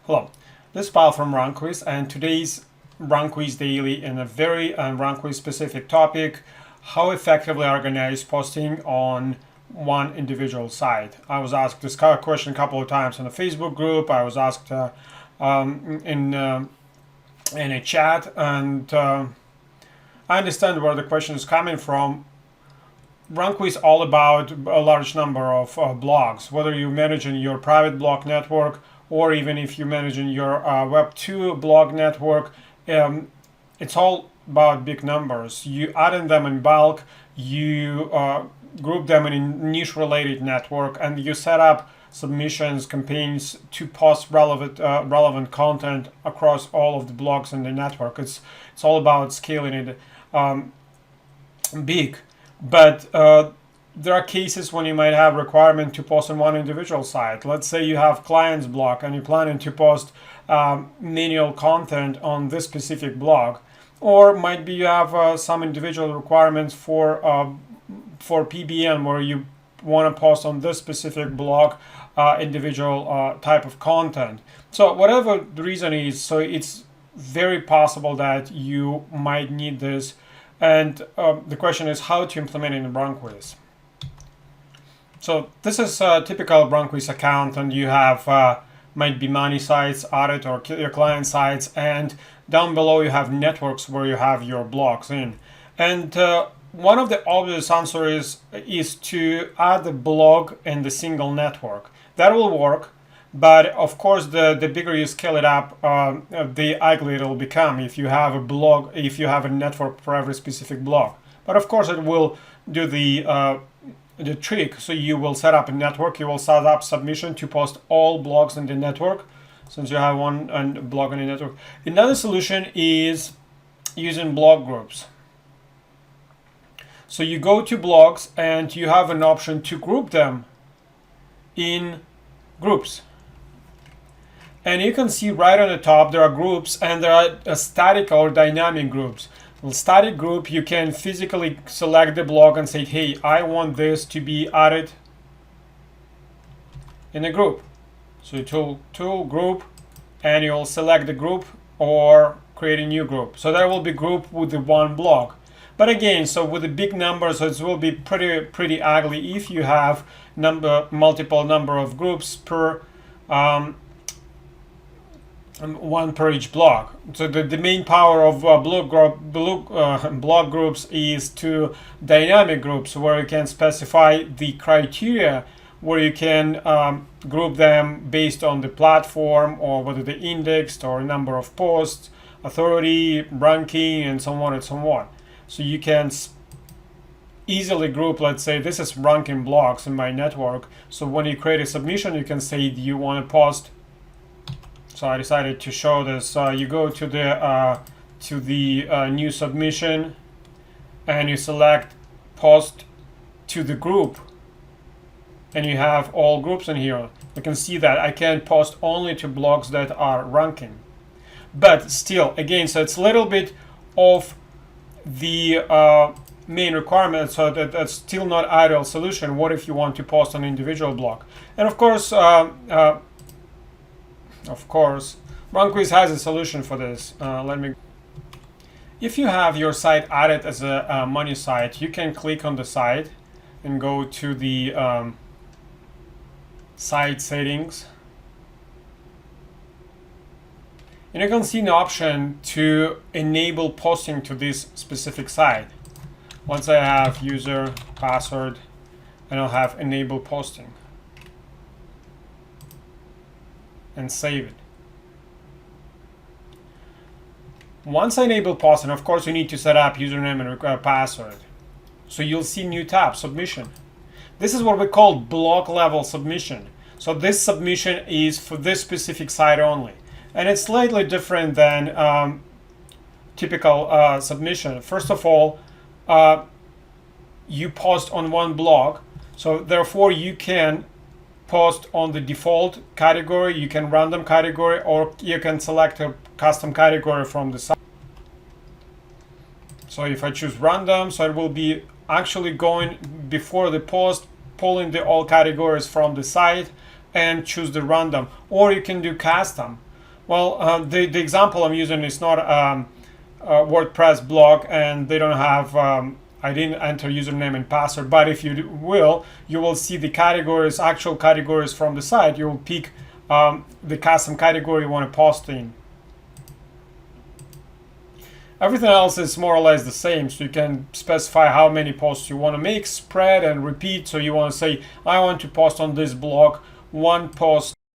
Hello, this is Paul from RankWyz, and today's RankWyz daily in a very RankWyz specific topic: how effectively organize posting on one individual site. I was asked this question a couple of times in a Facebook group. I was asked in a chat, and I understand where the question is coming from. RankWyz is all about a large number of blogs, whether you're managing your private blog network or even if you're managing your Web2 blog network. It's all about big numbers. You add them in bulk, you group them in a niche related network, and you set up submissions, campaigns to post relevant content across all of the blogs in the network. It's all about scaling it big. But there are cases when you might have requirement to post on one individual site. Let's say you have clients blog and you're planning to post manual content on this specific blog, or might be you have some individual requirements for PBN where you want to post on this specific blog individual type of content. So whatever the reason is, so it's very possible that you might need this. And the question is how to implement it in RankWyz. So this is a typical RankWyz account, and you have might be money sites, audit, or your client sites, and down below you have networks where you have your blogs in. And one of the obvious answers is to add the blog in the single network. That will work, but of course the bigger you scale it up, the uglier it will become if you have a blog, if you have a network for every specific blog. But of course it will do the trick. So you will set up a network, you will set up submission to post all blogs in the network, since you have one blog in the network. Another solution is using blog groups. So you go to blogs and you have an option to group them in groups. And you can see right on the top there are groups, and there are static or dynamic groups. Well, static group, you can physically select the blog and say, hey, I want this to be added in a group. So tool group, and you'll select the group or create a new group. So there will be group with the one blog. But again, so with the big numbers, it will be pretty ugly if you have multiple number of groups per one per each blog. So the main power of blog groups is to dynamic groups, where you can specify the criteria, where you can group them based on the platform, or whether they're indexed, or number of posts, authority, ranking, and so on and so on. So you can easily group, let's say this is ranking blogs in my network. So when you create a submission, you can say, do you want to post? So I decided to show this. You go to the new submission, and you select post to the group, and you have all groups in here. You can see that I can post only to blogs that are ranking. But still, again, so it's a little bit of the main requirement, so that's still not ideal solution. What if you want to post an individual blog? And of course, RankWyz has a solution for this. If you have your site added as a money site, you can click on the site and go to the site settings. And you can see an option to enable posting to this specific site. Once I have user, password, and I'll have enable posting. And save it. Once I enable posting, of course you need to set up username and password. So you'll see new tab, submission. This is what we call block level submission. So this submission is for this specific site only. And it's slightly different than typical submission. First of all, you post on one blog. So therefore you can post on the default category, you can random category, or you can select a custom category from the site. So if I choose random, so it will be actually going before the post, pulling all categories from the site and choose the random. Or you can do custom. Well, the example I'm using is not a WordPress blog, and they don't have I didn't enter username and password, but if you will, you will see the categories, actual categories from the site. You will pick the custom category you want to post in. Everything else is more or less the same, so you can specify how many posts you want to make, spread and repeat. So you want to say, I want to post on this blog 1 post